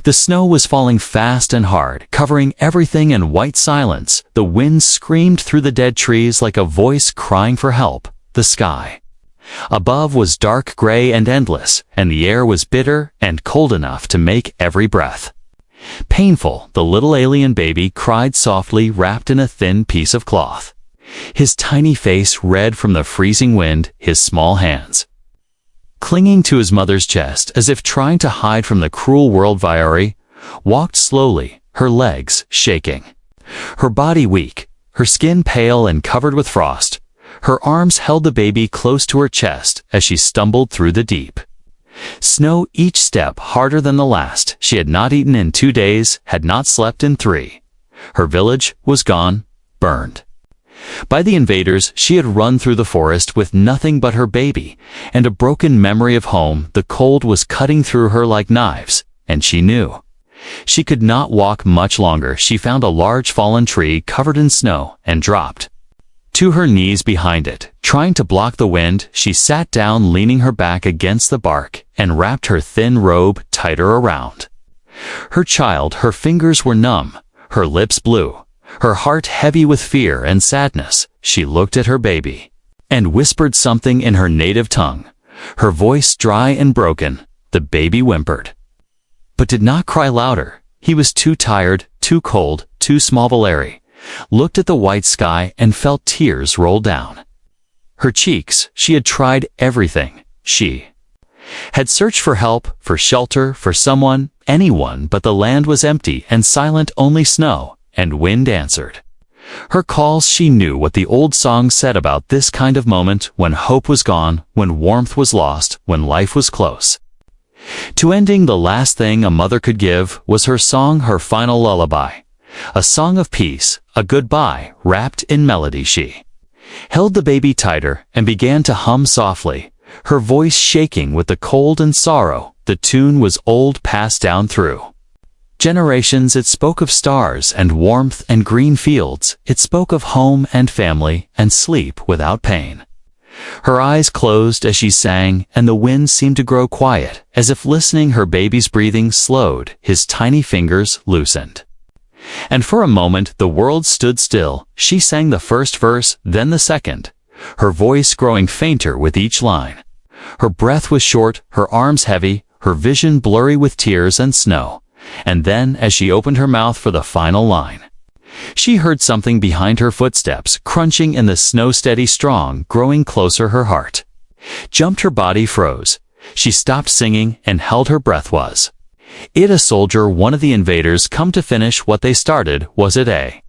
The snow was falling fast and hard, covering everything in white silence. The wind screamed through the dead trees like a voice crying for help. The sky above was dark gray and endless, and the air was bitter and cold enough to make every breath painful. The little alien baby cried softly, wrapped in a thin piece of cloth, his tiny face red from the freezing wind, his small hands clinging to his mother's chest as if trying to hide from the cruel world. Viore walked slowly, her legs shaking, her body weak, her skin pale and covered with frost. Her arms held the baby close to her chest as she stumbled through the deep snow, each step harder than the last. She had not eaten in 2 days, had not slept in 3. Her village was gone, burned by the invaders. She had run through the forest with nothing but her baby and a broken memory of home. The cold was cutting through her like knives, and she knew she could not walk much longer. She found a large fallen tree covered in snow and dropped to her knees behind it. Trying to block the wind, she sat down, leaning her back against the bark, and wrapped her thin robe tighter around her child. Her fingers were numb, her lips blue, her heart heavy with fear and sadness. She looked at her baby and whispered something in her native tongue, her voice dry and broken. The baby whimpered, but did not cry louder. He was too tired, too cold, too small. Valeri looked at the white sky and felt tears roll down her cheeks. She had tried everything. She had searched for help, for shelter, for someone, anyone, but the land was empty and silent. Only snow and wind answered her calls. She knew what the old song said about this kind of moment, when hope was gone, when warmth was lost, when life was close to ending. The last thing a mother could give was her song, her final lullaby, a song of peace, a goodbye wrapped in melody. She held the baby tighter and began to hum softly, her voice shaking with the cold and sorrow. The tune was old, passed down through generations. It spoke of stars and warmth and green fields. It spoke of home and family and sleep without pain. Her eyes closed as she sang, and the wind seemed to grow quiet, as if listening. Her baby's breathing slowed, his tiny fingers loosened, and for a moment the world stood still. She sang the first verse, then the second, her voice growing fainter with each line. Her breath was short, her arms heavy, her vision blurry with tears and snow. And then, as she opened her mouth for the final line, she heard something behind her, footsteps crunching in the snow, steady, strong, growing closer. Her heart jumped, her body froze. She stopped singing and held her breath. Was it a soldier, one of the invaders, come to finish what they started? Was it a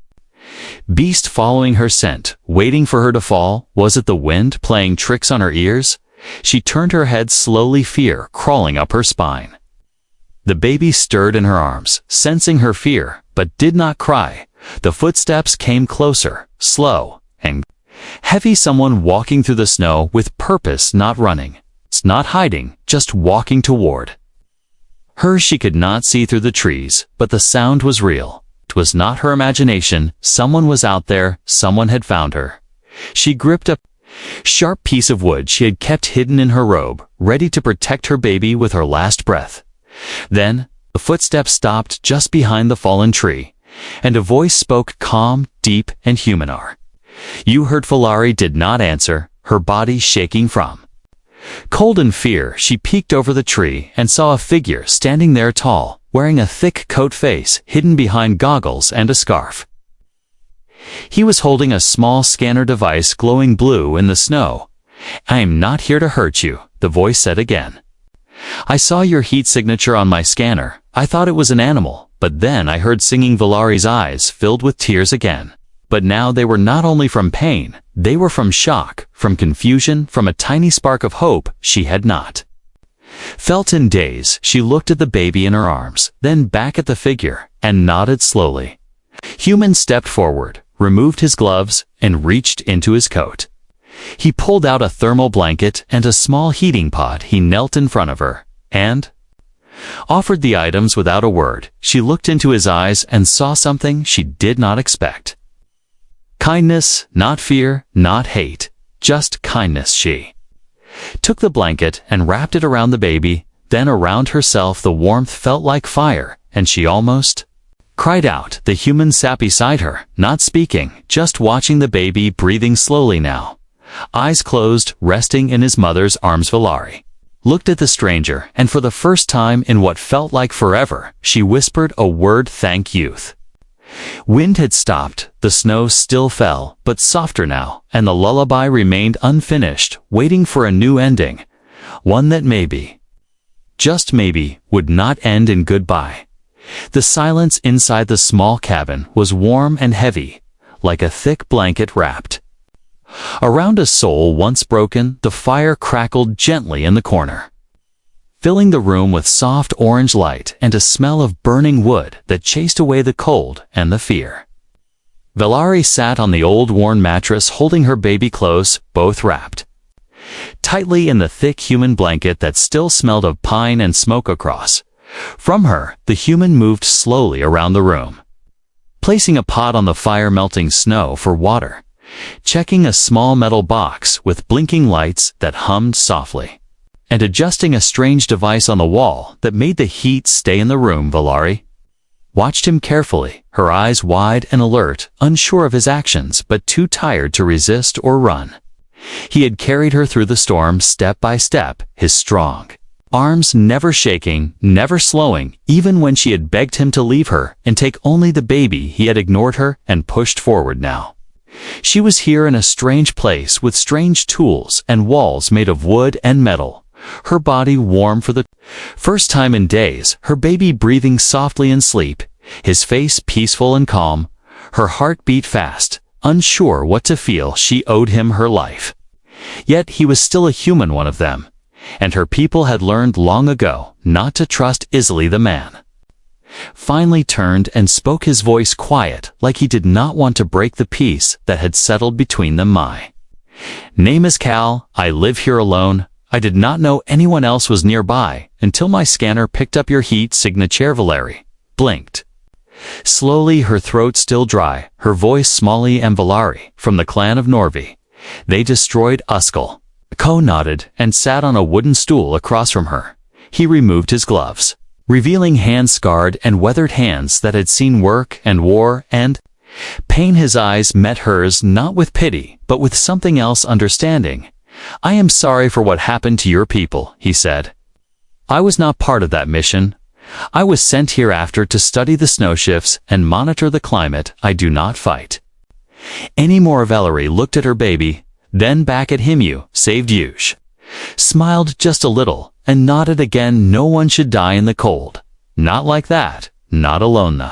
beast following her scent, waiting for her to fall? Was it the wind playing tricks on her ears? She turned her head slowly, fear crawling up her spine. The baby stirred in her arms, sensing her fear, but did not cry. The footsteps came closer, slow and heavy. Someone walking through the snow with purpose, not running, not hiding, just walking toward her. She could not see through the trees, but the sound was real. It was not her imagination. Someone was out there. Someone had found her. She gripped a sharp piece of wood she had kept hidden in her robe, ready to protect her baby with her last breath. Then, the footsteps stopped just behind the fallen tree, and a voice spoke, calm, deep, and human. "Are you hurt?" Valeri did not answer, her body shaking from cold and fear. She peeked over the tree and saw a figure standing there, tall, wearing a thick coat, face hidden behind goggles and a scarf. He was holding a small scanner device glowing blue in the snow. "I am not here to hurt you," the voice said again. "I saw your heat signature on my scanner. I thought it was an animal, but then I heard singing." Valeri's eyes filled with tears again. But now they were not only from pain, they were from shock, from confusion, from a tiny spark of hope she had not felt in days. She looked at the baby in her arms, then back at the figure, and nodded slowly. Human stepped forward, removed his gloves, and reached into his coat. He pulled out a thermal blanket and a small heating pot. He knelt in front of her and offered the items without a word. She looked into his eyes and saw something she did not expect. Kindness, not fear, not hate, just kindness. She took the blanket and wrapped it around the baby, then around herself. The warmth felt like fire, and she almost cried out. The human sat beside her, not speaking, just watching the baby breathing slowly now. Eyes closed, resting in his mother's arms. Valari looked at the stranger, and for the first time in what felt like forever, she whispered a word: "Thank youth." Wind had stopped, the snow still fell, but softer now, and the lullaby remained unfinished, waiting for a new ending. One that maybe, just maybe, would not end in goodbye. The silence inside the small cabin was warm and heavy, like a thick blanket wrapped around a soul once broken. The fire crackled gently in the corner, filling the room with soft orange light and a smell of burning wood that chased away the cold and the fear. Valari sat on the old worn mattress, holding her baby close, both wrapped tightly in the thick human blanket that still smelled of pine and smoke. Across from her, the human moved slowly around the room, placing a pot on the fire, melting snow for water, checking a small metal box with blinking lights that hummed softly, and adjusting a strange device on the wall that made the heat stay in the room. Valari watched him carefully, her eyes wide and alert, unsure of his actions but too tired to resist or run. He had carried her through the storm step by step, his strong arms never shaking, never slowing, even when she had begged him to leave her and take only the baby. He had ignored her and pushed forward now. She was here in a strange place with strange tools and walls made of wood and metal, her body warm for the first time in days, her baby breathing softly in sleep, his face peaceful and calm. Her heart beat fast, unsure what to feel. She owed him her life. Yet he was still a human, one of them, and her people had learned long ago not to trust easily. The man finally turned and spoke, his voice quiet, like he did not want to break the peace that had settled between them. "My name is Cal. I live here alone. I did not know anyone else was nearby until my scanner picked up your heat signature." Valari blinked slowly, her throat still dry, her voice smally. "And Valari, from the clan of Norvi. They destroyed Uskal." Ko nodded and sat on a wooden stool across from her. He removed his gloves, revealing hands, scarred and weathered hands that had seen work and war and pain. His eyes met hers, not with pity, but with something else: understanding. "I am sorry for what happened to your people," he said. "I was not part of that mission. I was sent here after to study the snow shifts and monitor the climate. I do not fight anymore." Valari looked at her baby, then back at him. "You saved Yush," smiled just a little, and nodded again. "No one should die in the cold. Not like that, not alone." The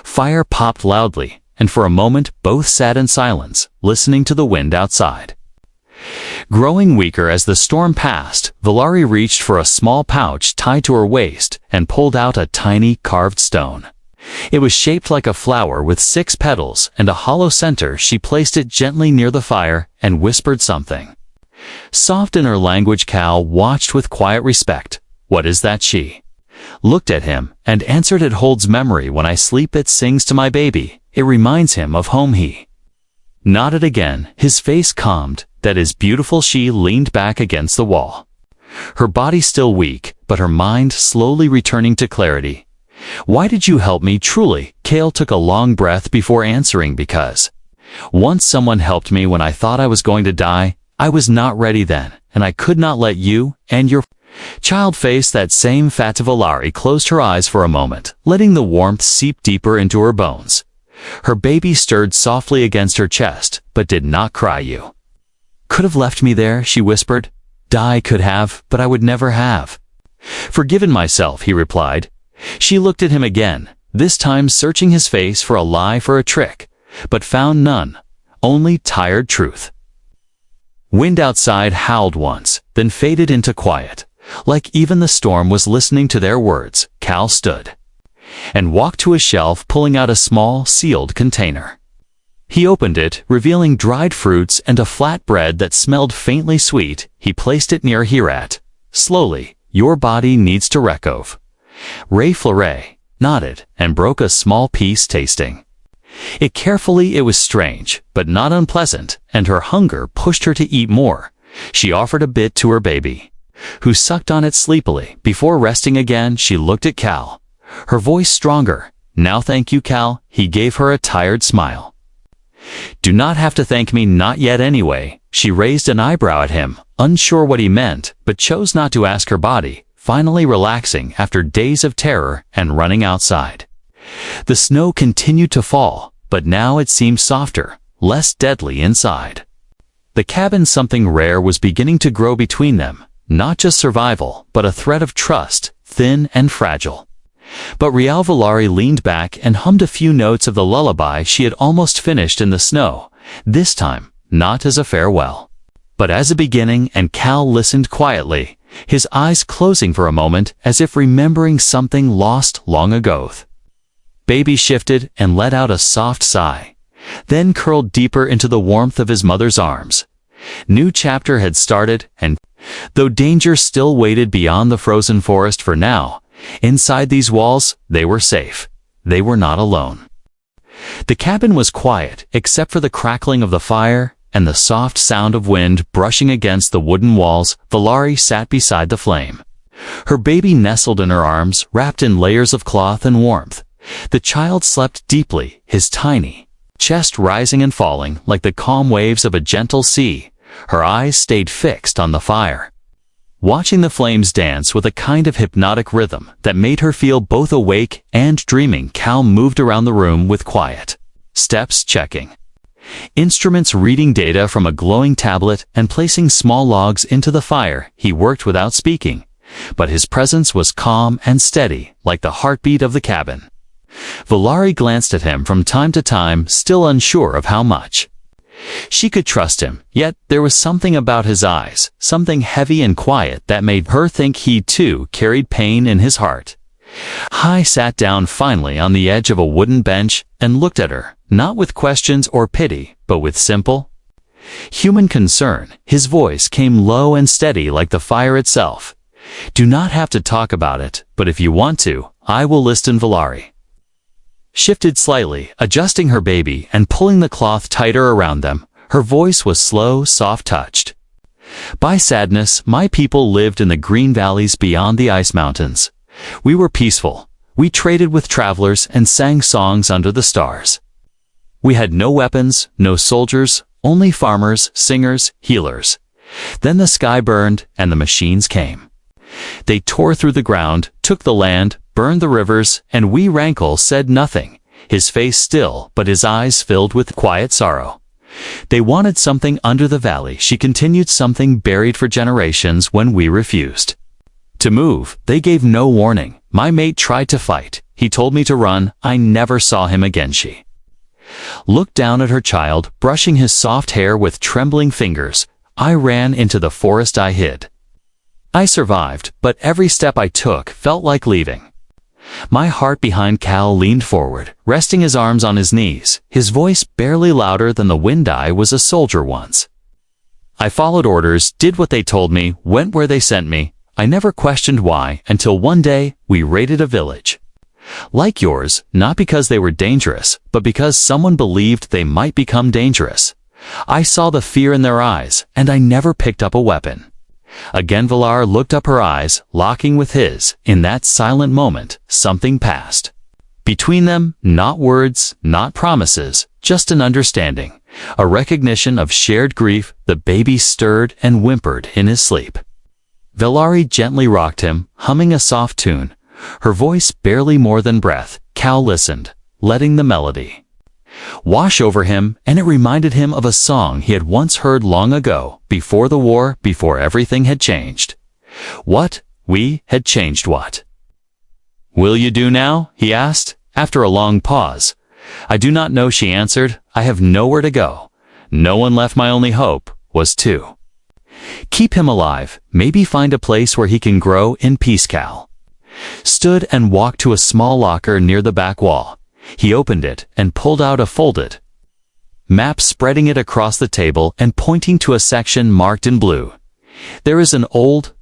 fire popped loudly, and for a moment both sat in silence, listening to the wind outside. Growing weaker as the storm passed, Valari reached for a small pouch tied to her waist and pulled out a tiny carved stone. It was shaped like a flower with 6 petals and a hollow center. She placed it gently near the fire and whispered something soft in her language. Cal watched with quiet respect. "What is that?" She looked at him and answered, "It holds memory. When I sleep it sings to my baby. It reminds him of home." He nodded again, his face calmed. "That is beautiful." She leaned back against the wall, her body still weak, but her mind slowly returning to clarity. "Why did you help me? Truly." Kale took a long breath before answering. "Because once someone helped me when I thought I was going to die. I was not ready then, and I could not let you and your child face that same fate." Valari closed her eyes for a moment, letting the warmth seep deeper into her bones. Her baby stirred softly against her chest, but did not cry. "You could have left me there," she whispered. "Die could have, but I would never have forgiven myself," he replied. She looked at him again, this time searching his face for a lie, for a trick, but found none, only tired truth. Wind outside howled once, then faded into quiet, like even the storm was listening to their words. Cal stood and walked to a shelf, pulling out a small, sealed container. He opened it, revealing dried fruits and a flat bread that smelled faintly sweet. He placed it near Hirat. Slowly, "Your body needs to recover." Ray Fleuret nodded and broke a small piece, tasting it carefully. It was strange, but not unpleasant, and her hunger pushed her to eat more. She offered a bit to her baby, who sucked on it sleepily. Before resting again, she looked at Cal, her voice stronger. "Now thank you, Cal." He gave her a tired smile. "Do not have to thank me, not yet anyway." She raised an eyebrow at him, unsure what he meant, but chose not to ask her body, finally relaxing after days of terror and running outside. The snow continued to fall, but now it seemed softer, less deadly inside. The cabin, something rare was beginning to grow between them, not just survival, but a thread of trust, thin and fragile. But Valari leaned back and hummed a few notes of the lullaby she had almost finished in the snow, this time not as a farewell, but as a beginning, and Cal listened quietly, his eyes closing for a moment as if remembering something lost long ago. Baby shifted and let out a soft sigh, then curled deeper into the warmth of his mother's arms. New chapter had started, and though danger still waited beyond the frozen forest for now, inside these walls, they were safe. They were not alone. The cabin was quiet, except for the crackling of the fire and the soft sound of wind brushing against the wooden walls. Valari sat beside the flame, her baby nestled in her arms, wrapped in layers of cloth and warmth. The child slept deeply, his tiny chest rising and falling like the calm waves of a gentle sea. Her eyes stayed fixed on the fire, watching the flames dance with a kind of hypnotic rhythm that made her feel both awake and dreaming. Cal moved around the room with quiet steps, checking instruments, reading data from a glowing tablet, and placing small logs into the fire. He worked without speaking, but his presence was calm and steady, like the heartbeat of the cabin. Valari glanced at him from time to time, still unsure of how much she could trust him, yet there was something about his eyes, something heavy and quiet, that made her think he too carried pain in his heart. He sat down finally on the edge of a wooden bench and looked at her, not with questions or pity, but with simple human concern. His voice came low and steady like the fire itself. "Do not have to talk about it, but if you want to, I will listen." Valari shifted slightly, adjusting her baby and pulling the cloth tighter around them. Her voice was slow, soft-touched. "By sadness, my people lived in the green valleys beyond the ice mountains. We were peaceful. We traded with travelers and sang songs under the stars. We had no weapons, no soldiers, only farmers, singers, healers. Then the sky burned and the machines came. They tore through the ground, took the land, burned the rivers, and we." Rankle said nothing, his face still, but his eyes filled with quiet sorrow. "They wanted something under the valley," she continued, "something buried for generations. When we refused to move, they gave no warning. My mate tried to fight. He told me to run. I never saw him again." She looked down at her child, brushing his soft hair with trembling fingers. "I ran into the forest. I hid. I survived, but every step I took felt like leaving my heart behind." Cal leaned forward, resting his arms on his knees, his voice barely louder than the wind. "I was a soldier once. I followed orders, did what they told me, went where they sent me. I never questioned why, until one day we raided a village like yours, not because they were dangerous, but because someone believed they might become dangerous. I saw the fear in their eyes, and I never picked up a weapon." Again Valar looked up, her eyes locking with his. In that silent moment, something passed between them, not words, not promises, just an understanding, a recognition of shared grief. The baby stirred and whimpered in his sleep. Valari gently rocked him, humming a soft tune, her voice barely more than breath. Cal listened, letting the melody wash over him, and it reminded him of a song he had once heard long ago, before the war, before everything had changed. What? We had changed what? "Will you do now?" he asked, after a long pause. "I do not know," she answered. "I have nowhere to go. No one left. My only hope was to keep him alive, maybe find a place where he can grow in peace." Cal stood and walked to a small locker near the back wall. He opened it and pulled out a folded map, spreading it across the table and pointing to a section marked in blue. "There is an old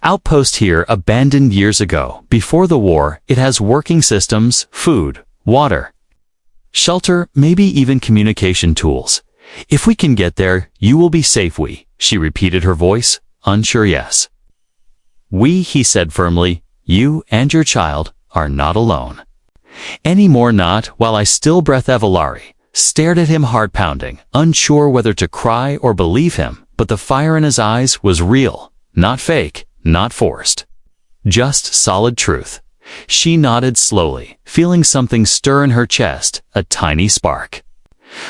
outpost here, abandoned years ago, before the war. It has working systems, food, water, shelter, maybe even communication tools. If we can get there, you will be safe." She repeated, her voice unsure. "Yes. We," he said firmly. "You and your child. are not alone. Any more not while I still breath. Valari stared at him heart-pounding, unsure whether to cry or believe him, but the fire in his eyes was real, not fake, not forced. Just solid truth. She nodded slowly, feeling something stir in her chest, a tiny spark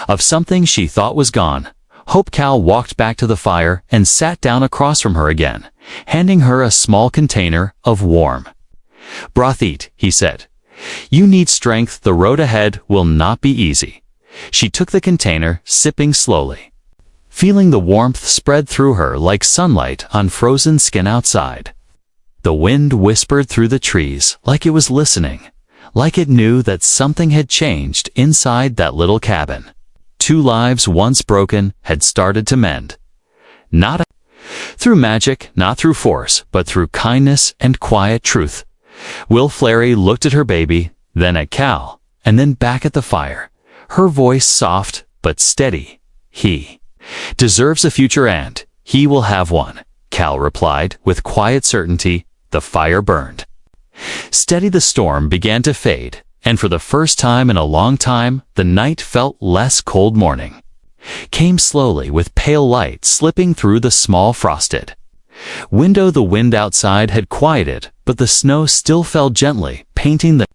of something she thought was gone. Hope. Cal walked back to the fire and sat down across from her again, handing her a small container of warm broth. Eat, he said. You need strength. The road ahead will not be easy. She took the container, sipping slowly, feeling the warmth spread through her like sunlight on frozen skin outside. The wind whispered through the trees like it was listening, like it knew that something had changed inside that little cabin. Two lives once broken had started to mend. Not through magic, not through force, but through kindness and quiet truth. Will Flary looked at her baby, then at Cal, and then back at the fire, her voice soft but steady. He deserves a future and he will have one, Cal replied with quiet certainty. The fire burned steady. The storm began to fade, and for the first time in a long time, the night felt less cold. Morning came slowly with pale light slipping through the small frosted window. The wind outside had quieted, but the snow still fell gently, painting the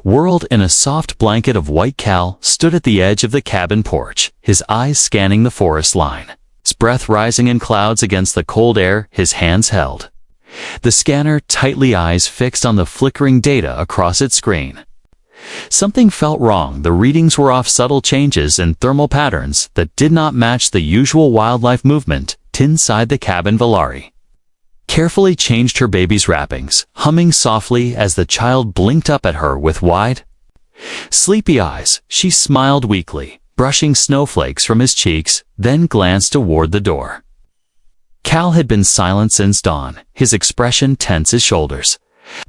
world in a soft blanket of white. Cal stood at the edge of the cabin porch, his eyes scanning the forest line, his breath rising in clouds against the cold air. His hands held the scanner tightly, eyes fixed on the flickering data across its screen. Something felt wrong. The readings were off, subtle changes in thermal patterns that did not match the usual wildlife movement inside the cabin. Valari carefully changed her baby's wrappings, humming softly as the child blinked up at her with wide, sleepy eyes. She smiled weakly, brushing snowflakes from his cheeks, then glanced toward the door. Cal had been silent since dawn, his expression tense, his shoulders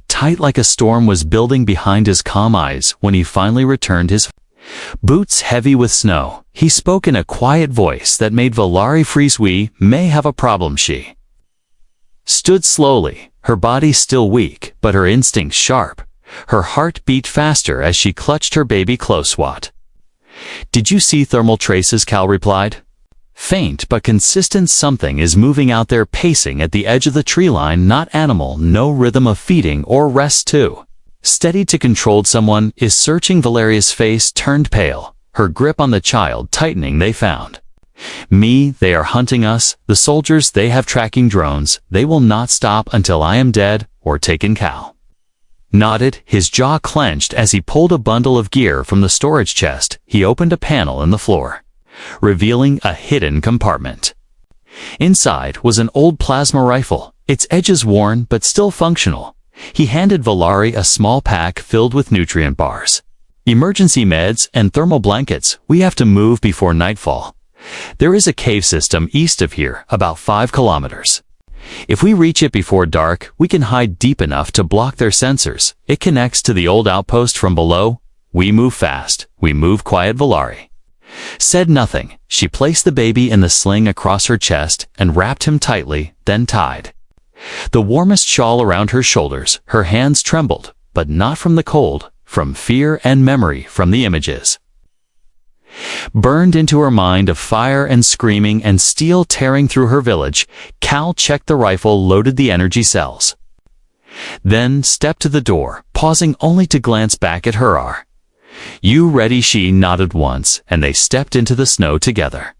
tight like a storm was building behind his calm eyes. When he finally returned, his boots heavy with snow, he spoke in a quiet voice that made Valari freeze. We may have a problem. She stood slowly, her body still weak, but her instincts sharp. Her heart beat faster as she clutched her baby close. What did you see? Thermal traces, Cal replied. Faint but consistent. Something is moving out there, pacing at the edge of the tree line. Not animal, no rhythm of feeding or rest. Too steady to controlled. Someone is searching. Valeria's face turned pale, her grip on the child tightening. They found me. They are hunting us. The soldiers, they have tracking drones. They will not stop until I am dead or taken. Cal nodded, his jaw clenched as he pulled a bundle of gear from the storage chest. He opened a panel in the floor, revealing a hidden compartment. Inside was an old plasma rifle, its edges worn but still functional. He handed Valari a small pack filled with nutrient bars, emergency meds, and thermal blankets. We have to move before nightfall. There is a cave system east of here, about 5 kilometers. If we reach it before dark, we can hide deep enough to block their sensors. It connects to the old outpost from below. We move fast. We move quiet. Valari said nothing. She placed the baby in the sling across her chest and wrapped him tightly, then tied the warmest shawl around her shoulders. Her hands trembled, but not from the cold, from fear and memory, from the images burned into her mind of fire and screaming and steel tearing through her village. Cal checked the rifle, loaded the energy cells, then stepped to the door, pausing only to glance back at her. Are you ready? She nodded once, and they stepped into the snow together,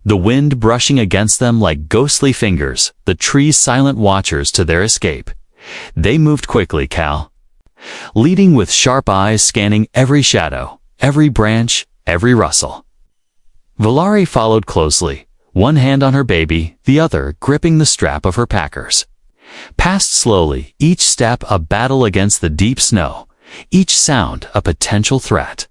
the wind brushing against them like ghostly fingers, the trees silent watchers to their escape. They moved quickly, Cal leading, with sharp eyes scanning every shadow, every branch, every rustle. Valari followed closely, one hand on her baby, the other gripping the strap of her packers. Passed slowly, each step a battle against the deep snow, each sound a potential threat.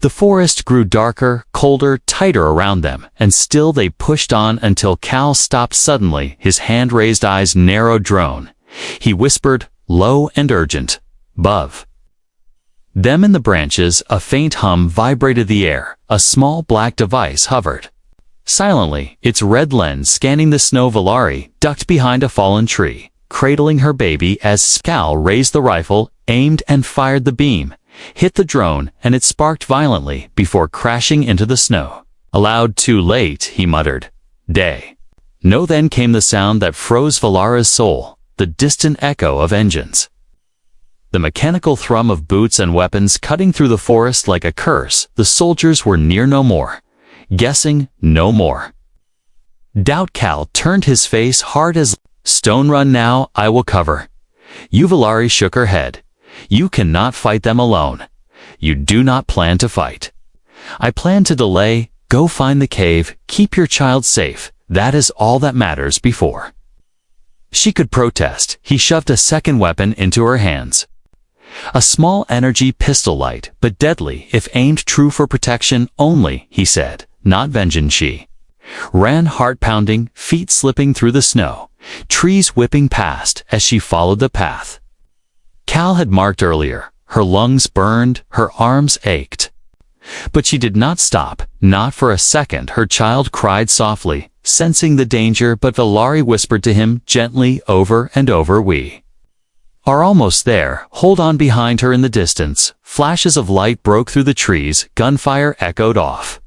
The forest grew darker, colder, tighter around them, and still they pushed on until Cal stopped suddenly, his hand-raised eyes narrowed. Drone, he whispered, low and urgent. Above them in the branches, a faint hum vibrated the air. A small black device hovered silently, its red lens scanning the snow. Valari ducked behind a fallen tree, cradling her baby as Cal raised the rifle, aimed and fired the beam, hit the drone, and it sparked violently before crashing into the snow. Aloud, "Too late," he muttered. "Day." No, then came the sound that froze Valara's soul, the distant echo of engines. The mechanical thrum of boots and weapons cutting through the forest like a curse. The soldiers were near no more. Guessing no more. Doubt. Cal turned his face hard as stone. "Run now, I will cover." Valari shook her head. "You cannot fight them alone. You do not plan to fight." "I plan to delay. Go find the cave, keep your child safe. That is all that matters." Before she could protest, he shoved a second weapon into her hands. A small energy pistol, light but deadly if aimed true, for protection only, he said, not vengeance. She ran, heart pounding, feet slipping through the snow, trees whipping past as she followed the path Cal had marked earlier. Her lungs burned, her arms ached. But she did not stop, not for a second. Her child cried softly, sensing the danger, but Valari whispered to him gently over and over, "We are almost there. Hold on." Behind her in the distance, flashes of light broke through the trees, gunfire echoed off.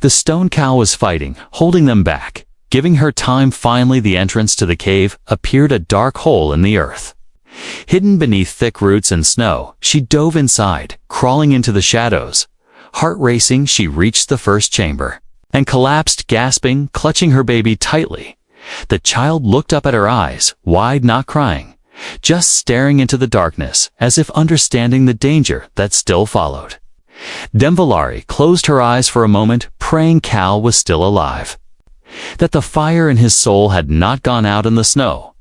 The stone cow was fighting, holding them back, giving her time. Finally, the entrance to the cave appeared, a dark hole in the earth. Hidden beneath thick roots and snow, she dove inside, crawling into the shadows. Heart racing, she reached the first chamber and collapsed, gasping, clutching her baby tightly. The child looked up at her, eyes wide, not crying, just staring into the darkness, as if understanding the danger that still followed. Valari closed her eyes for a moment, praying Cal was still alive, that the fire in his soul had not gone out in the snow.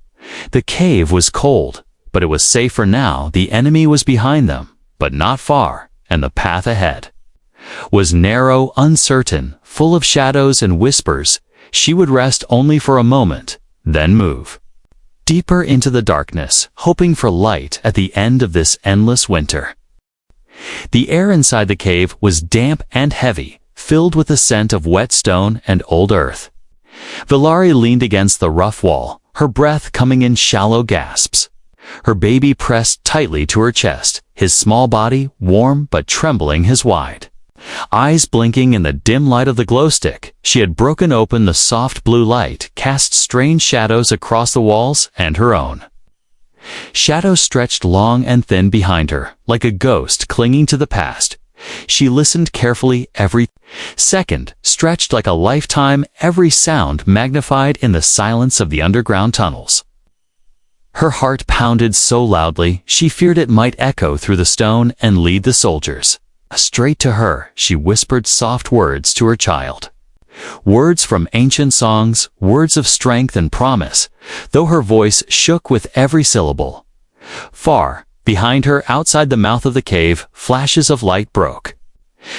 The cave was cold, but it was safe for now. The enemy was behind them, but not far, and the path ahead was narrow, uncertain, full of shadows and whispers. She would rest only for a moment, then move deeper into the darkness, hoping for light at the end of this endless winter. The air inside the cave was damp and heavy, filled with the scent of wet stone and old earth. Valari leaned against the rough wall, her breath coming in shallow gasps. Her baby pressed tightly to her chest, his small body warm but trembling, his wide eyes blinking in the dim light of the glow stick. She had broken open. The soft blue light cast strange shadows across the walls, and her own shadows stretched long and thin behind her, like a ghost clinging to the past. She listened carefully, every second stretched like a lifetime, every sound magnified in the silence of the underground tunnels. Her heart pounded so loudly, she feared it might echo through the stone and lead the soldiers straight to her. She whispered soft words to her child, words from ancient songs, words of strength and promise, though her voice shook with every syllable. Far behind her, outside the mouth of the cave, flashes of light broke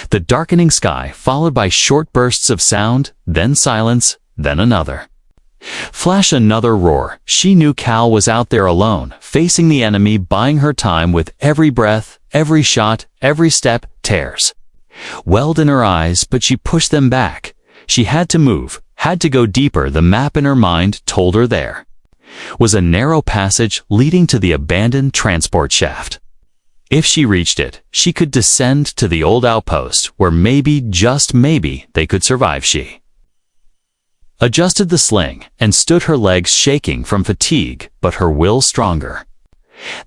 the darkening sky, followed by short bursts of sound, then silence, then another flash, another roar. She knew Cal was out there alone, facing the enemy, buying her time. With every breath, every shot, every step, tears welled in her eyes, but she pushed them back. She had to move, had to go deeper. The map in her mind told her there was a narrow passage leading to the abandoned transport shaft. If she reached it, she could descend to the old outpost, where maybe, just maybe, they could survive. She adjusted the sling and stood, her legs shaking from fatigue, but her will stronger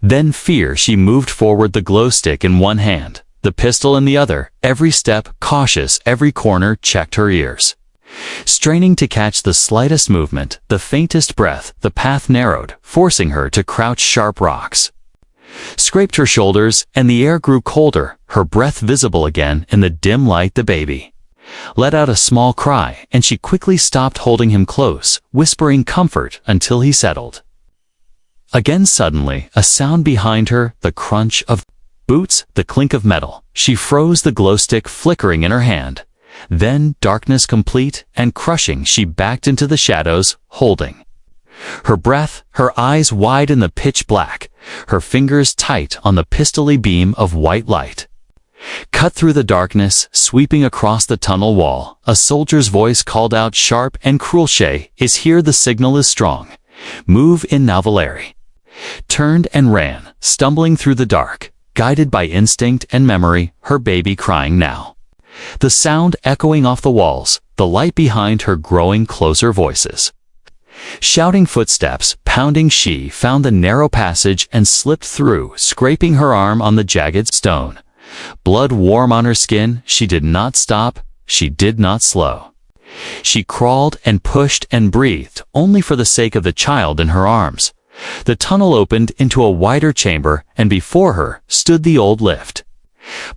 than fear. She moved forward, the glow stick in one hand, the pistol in the other, every step cautious, every corner checked her ears, straining to catch the slightest movement, the faintest breath. The path narrowed, forcing her to crouch. Sharp rocks scraped her shoulders, and the air grew colder, her breath visible again in the dim light. The baby let out a small cry, and she quickly stopped, holding him close, whispering comfort until he settled. Again, suddenly, a sound behind her, the crunch of boots, the clink of metal. She froze, the glow stick flickering in her hand. Then, darkness complete and crushing, she backed into the shadows, holding her breath, her eyes wide in the pitch black, her fingers tight on the pistol. Beam of white light cut through the darkness, sweeping across the tunnel wall. A soldier's voice called out, sharp and cruel, "Shay is here. The signal is strong. "Move in now, Valeri." Turned and ran, stumbling through the dark, guided by instinct and memory, her baby crying now. The sound echoing off the walls, the light behind her growing closer voices. Shouting footsteps, pounding, she found the narrow passage and slipped through, scraping her arm on the jagged stone. Blood warm on her skin, she did not stop, she did not slow. She crawled and pushed and breathed, only for the sake of the child in her arms. The tunnel opened into a wider chamber, and before her stood the old lift.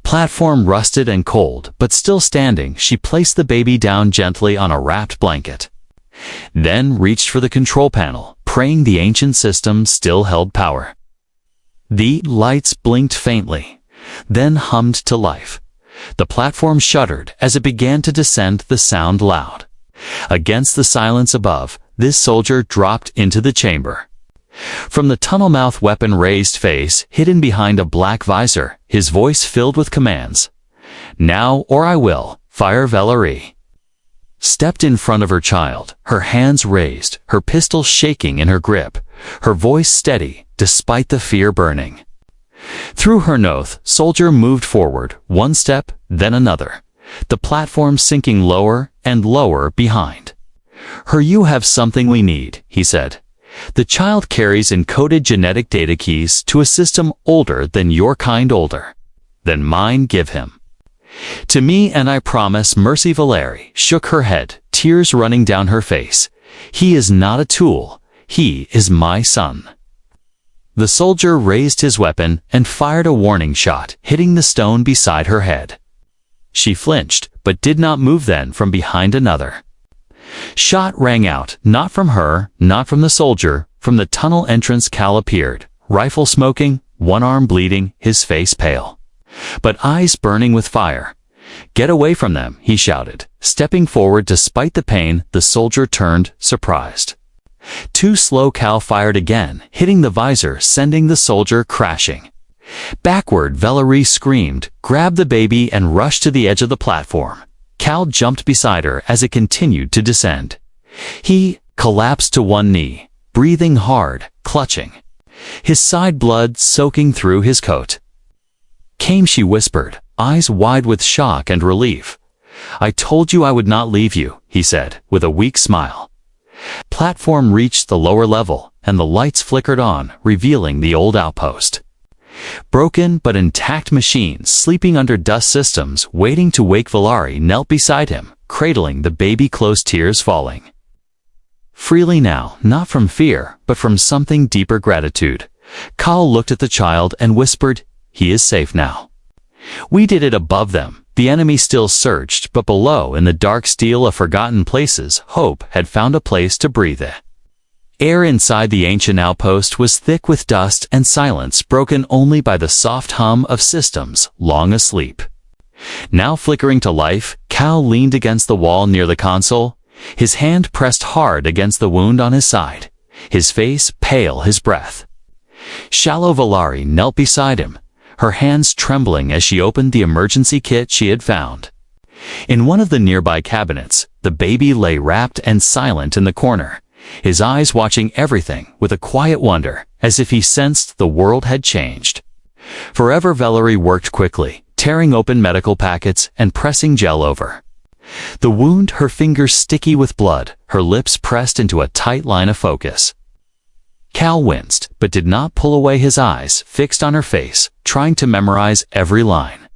Platform rusted and cold, but still standing, she placed the baby down gently on a wrapped blanket. Then reached for the control panel, praying the ancient system still held power. The lights blinked faintly, then hummed to life. The platform shuddered as it began to descend, the sound loud. Against the silence above, this soldier dropped into the chamber. From the tunnel mouth, weapon raised, face hidden behind a black visor, his voice filled with commands. "Now or I will, fire." Valeri stepped in front of her child, her hands raised, her pistol shaking in her grip, her voice steady despite the fear burning. Through her nose, soldier moved forward, one step, then another, the platform sinking lower and lower behind. "You have something we need," he said. "The child carries encoded genetic data keys to a system older than your kind, older than mine. Give him to me and I promise mercy." Valeri shook her head, tears running down her face. "He is not a tool. He is my son." The soldier raised his weapon and fired a warning shot, hitting the stone beside her head. She flinched, but did not move. Then from behind another shot rang out, not from her, not from the soldier, from the tunnel entrance. Cal appeared, rifle smoking, one arm bleeding, his face pale, but eyes burning with fire. "Get away from them," he shouted, stepping forward despite the pain. The soldier turned, surprised. Too slow. Cal fired again, hitting the visor, sending the soldier crashing. Backward, Valeri screamed, grabbed the baby and rushed to the edge of the platform. Cal jumped beside her as it continued to descend. He collapsed to one knee, breathing hard, clutching his side, blood soaking through his coat. "Came," she whispered, eyes wide with shock and relief. "I told you I would not leave you," he said, with a weak smile. Platform reached the lower level, and the lights flickered on, revealing the old outpost. Broken but intact machines sleeping under dust systems waiting to wake. Valeri knelt beside him, cradling the baby close, tears falling. Freely now, not from fear, but from something deeper, gratitude. Cal looked at the child and whispered, "He is safe now." We did it. Above them, the enemy still surged, but below, in the dark steel of forgotten places, hope had found a place to breathe. Air inside the ancient outpost was thick with dust and silence, broken only by the soft hum of systems long asleep. Now flickering to life, Cal leaned against the wall near the console, his hand pressed hard against the wound on his side, his face pale, his breath shallow. Valeri knelt beside him, her hands trembling as she opened the emergency kit she had found. In one of the nearby cabinets, the baby lay wrapped and silent in the corner, his eyes watching everything with a quiet wonder, as if he sensed the world had changed forever. Valeri worked quickly, tearing open medical packets and pressing gel over the wound, her fingers sticky with blood, her lips pressed into a tight line of focus. Cal winced, but did not pull away, his eyes fixed on her face, trying to memorize every line,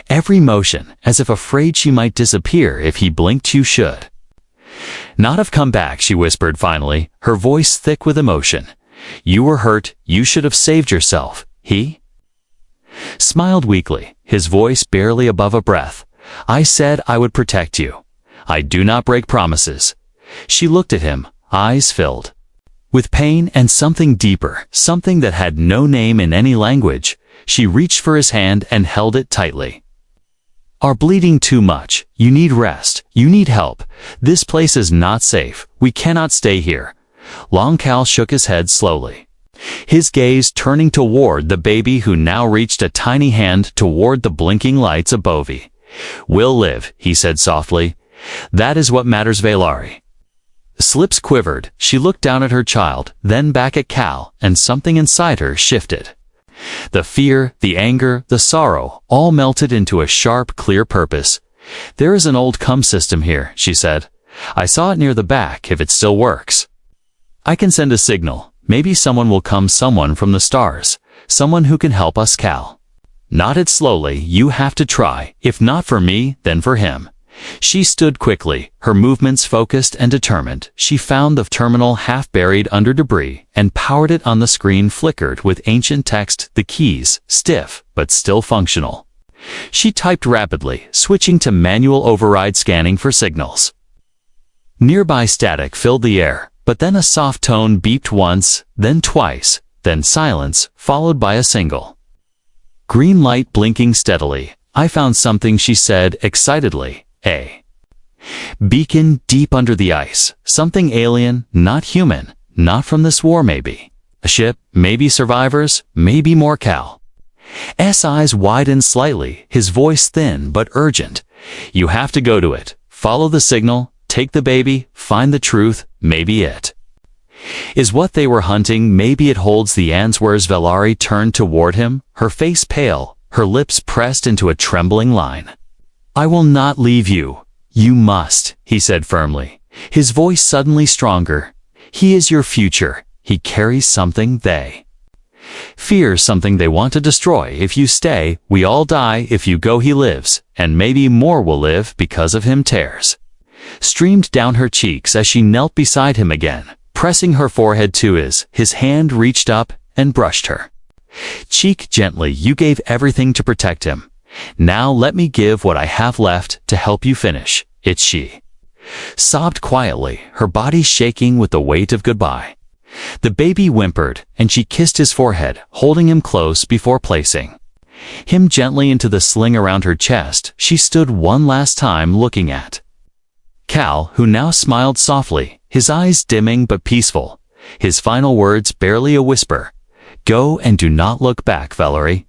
every motion, as if afraid she might disappear if he blinked. "You should not have come back," she whispered finally, her voice thick with emotion. "You were hurt, you should have saved yourself." He smiled weakly, his voice barely above a breath. "I said I would protect you. I do not break promises." She looked at him, eyes filled with pain and something deeper, something that had no name in any language. She reached for his hand and held it tightly. "Are bleeding too much. You need rest. You need help. This place is not safe. We cannot stay here." Long Cal shook his head slowly, his gaze turning toward the baby, who now reached a tiny hand toward the blinking lights above. "We'll live," he said softly. "That is what matters." Valeri Lips quivered. She looked down at her child, then back at Cal, and something inside her shifted. The fear, the anger, the sorrow, all melted into a sharp, clear purpose. "There is an old cum system here," she said. "I saw it near the back, if it still works. I can send a signal. Maybe someone will come, someone from the stars. Someone who can help us." Cal nodded slowly. "You have to try. If not for me, then for him." She stood quickly, her movements focused and determined. She found the terminal half buried under debris and powered it on. The screen flickered with ancient text, the keys, stiff but still functional. She typed rapidly, switching to manual override scanning for signals. Nearby static filled the air, but then a soft tone beeped once, then twice, then silence, followed by a single green light blinking steadily. "I found something," she said excitedly. "A beacon deep under the ice. Something alien, not human, not from this war maybe. A ship, maybe survivors, maybe more." Cal's eyes widened slightly, his voice thin but urgent. "You have to go to it. Follow the signal, take the baby, find the truth. Maybe it is what they were hunting. Maybe it holds the answers." Valari turned toward him, her face pale, her lips pressed into a trembling line. "I will not leave you. You must," he said firmly, his voice suddenly stronger. "He is your future. He carries something they fear, something they want to destroy. If you stay, we all die. If you go, he lives, and maybe more will live because of him." Tears streamed down her cheeks as she knelt beside him again, pressing her forehead to his hand reached up and brushed her cheek gently. "You gave everything to protect him. Now let me give what I have left to help you finish it." She sobbed quietly, her body shaking with the weight of goodbye. The baby whimpered, and she kissed his forehead, holding him close before placing him gently into the sling around her chest. She stood one last time looking at Cal, who now smiled softly, his eyes dimming but peaceful. His final words barely a whisper. "Go and do not look back." Valerie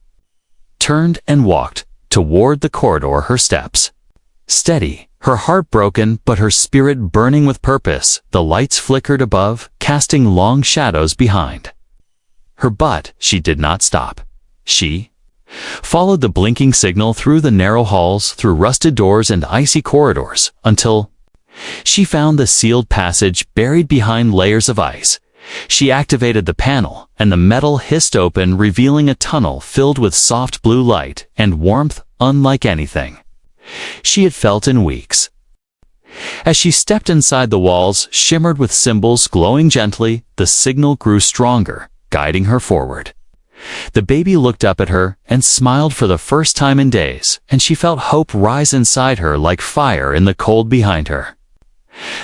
turned and walked toward the corridor, her steps steady, her heart broken but her spirit burning with purpose. The lights flickered above, casting long shadows behind her, but she did not stop. She followed the blinking signal through the narrow halls, through rusted doors and icy corridors, until she found the sealed passage buried behind layers of ice. She activated the panel, and the metal hissed open, revealing a tunnel filled with soft blue light and warmth unlike anything she had felt in weeks. As she stepped inside, the walls shimmered with symbols glowing gently. The signal grew stronger, guiding her forward. The baby looked up at her and smiled for the first time in days, and she felt hope rise inside her like fire in the cold behind her.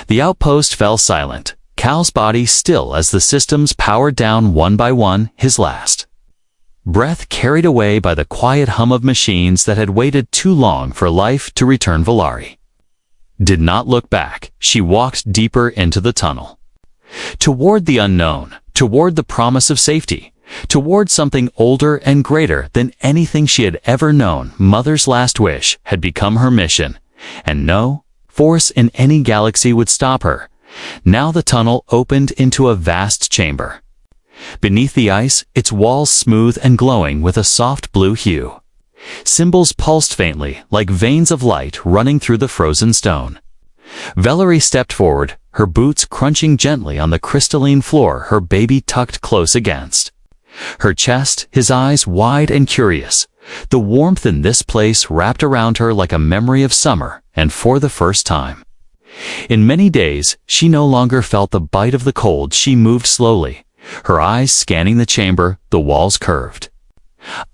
The outpost fell silent, Cal's body still as the systems powered down one by one, his last breath carried away by the quiet hum of machines that had waited too long for life to return. Valari did not look back. She walked deeper into the tunnel, toward the unknown, toward the promise of safety, toward something older and greater than anything she had ever known. Mother's last wish had become her mission, and no force in any galaxy would stop her. Now the tunnel opened into a vast chamber. Beneath the ice, its walls smooth and glowing with a soft blue hue. Symbols pulsed faintly, like veins of light running through the frozen stone. Valerie stepped forward, her boots crunching gently on the crystalline floor, her baby tucked close against her chest, his eyes wide and curious. The warmth in this place wrapped around her like a memory of summer, and for the first time in many days, she no longer felt the bite of the cold. She moved slowly, her eyes scanning the chamber. The walls curved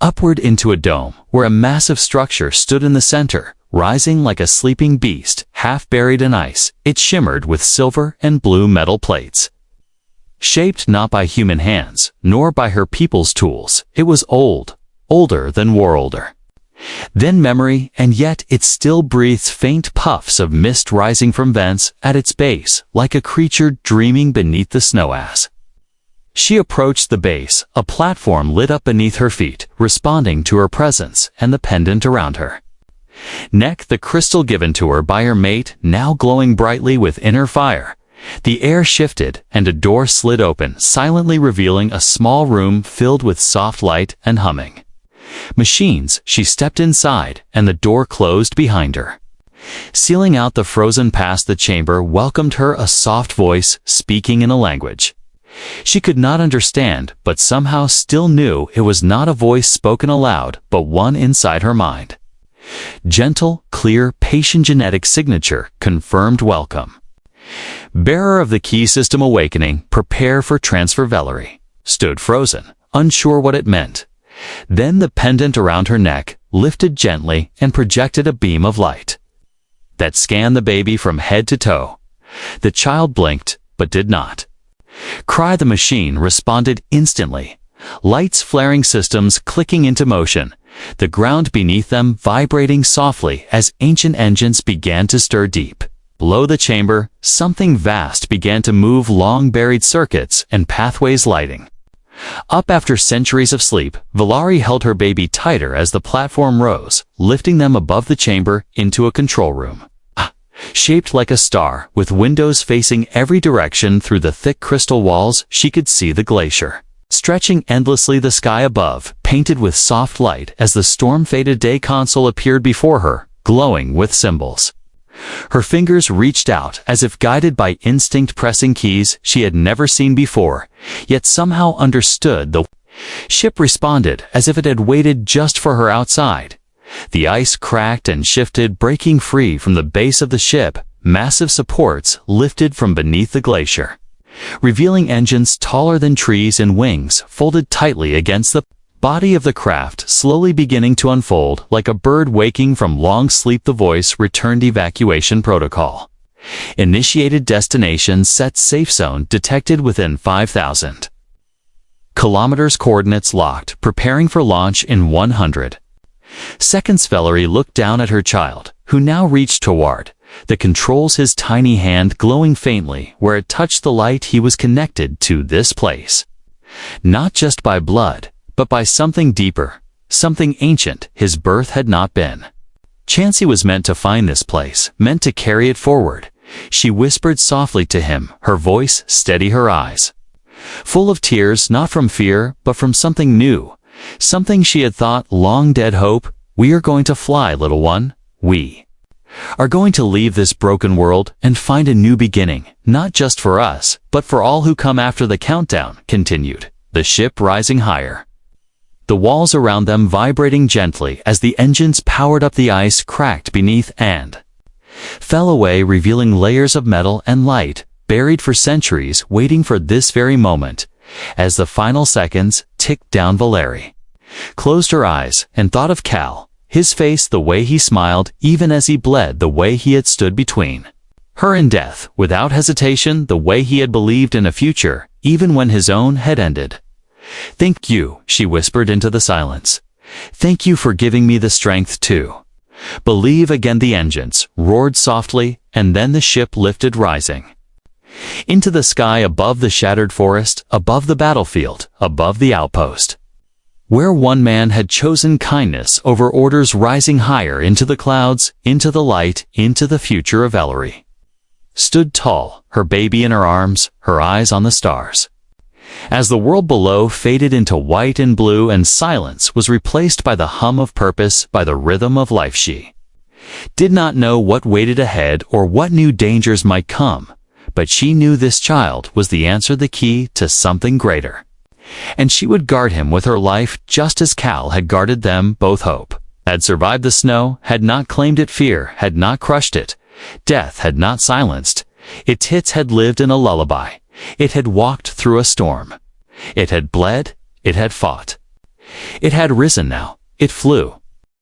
upward into a dome, where a massive structure stood in the center, rising like a sleeping beast, half buried in ice. It shimmered with silver and blue metal plates, shaped not by human hands, nor by her people's tools. It was old, older than war, older than memory, and yet it still breathed faint puffs of mist rising from vents at its base, like a creature dreaming beneath the snow. As she approached the base, a platform lit up beneath her feet, responding to her presence, and the pendant around her neck, the crystal given to her by her mate, now glowing brightly with inner fire. The air shifted, and a door slid open, silently revealing a small room filled with soft light and humming. Machines. She stepped inside, and the door closed behind her. Sealing out the frozen past, the chamber welcomed her, a soft voice speaking in a language she could not understand, but somehow still knew it was not a voice spoken aloud, but one inside her mind. Gentle, clear, patient genetic signature, confirmed welcome. Bearer of the key system awakening, prepare for transfer. Valerie stood frozen, unsure what it meant. Then the pendant around her neck lifted gently and projected a beam of light that scanned the baby from head to toe. The child blinked, but did not cry. The machine responded instantly, lights flaring, systems clicking into motion, the ground beneath them vibrating softly as ancient engines began to stir. Deep below the chamber, something vast began to move, long-buried circuits and pathways lighting up. After centuries of sleep, Valerie held her baby tighter as the platform rose, lifting them above the chamber into a control room. Shaped like a star, with windows facing every direction, through the thick crystal walls she could see the glacier stretching endlessly. The sky above, painted with soft light as the storm faded. Day console appeared before her, glowing with symbols. Her fingers reached out as if guided by instinct, pressing keys she had never seen before, yet somehow understood. The ship responded as if it had waited just for her outside. The ice cracked and shifted, breaking free from the base of the ship. Massive supports lifted from beneath the glacier, revealing engines taller than trees and wings folded tightly against the body of the craft, slowly beginning to unfold like a bird waking from long sleep. The voice returned. Evacuation protocol initiated. Destination set. Safe zone detected within 5,000 kilometers. Coordinates locked. Preparing for launch in 100 seconds. Valerie looked down at her child, who now reached toward the controls, his tiny hand glowing faintly where it touched the light. He was connected to this place, not just by blood, but by something deeper, something ancient. His birth had not been chance. He was meant to find this place, meant to carry it forward. She whispered softly to him, her voice steady, her eyes full of tears, not from fear, but from something new, something she had thought long dead. Hope. We are going to fly, little one. We are going to leave this broken world and find a new beginning, not just for us, but for all who come after. The countdown continued, the ship rising higher, the walls around them vibrating gently as the engines powered up. The ice cracked beneath and fell away, revealing layers of metal and light, buried for centuries, waiting for this very moment. As the final seconds ticked down, Valerie closed her eyes and thought of Cal, his face, the way he smiled even as he bled, the way he had stood between her and death without hesitation, the way he had believed in a future even when his own had ended. Thank you, she whispered into the silence. Thank you for giving me the strength to believe again. The engines roared softly, and then the ship lifted, rising into the sky, above the shattered forest, above the battlefield, above the outpost, where one man had chosen kindness over orders. Rising higher into the clouds, into the light, into the future. Of Valerie stood tall, her baby in her arms, her eyes on the stars. As the world below faded into white and blue and silence was replaced by the hum of purpose, by the rhythm of life, she did not know what waited ahead or what new dangers might come, but she knew this child was the answer, the key to something greater. And she would guard him with her life, just as Cal had guarded them both. Hope had survived the snow, had not claimed it. Fear had not crushed it. Death had not silenced. Its hits had lived in a lullaby. It had walked through a storm. It had bled. It had fought. It had risen now. It flew.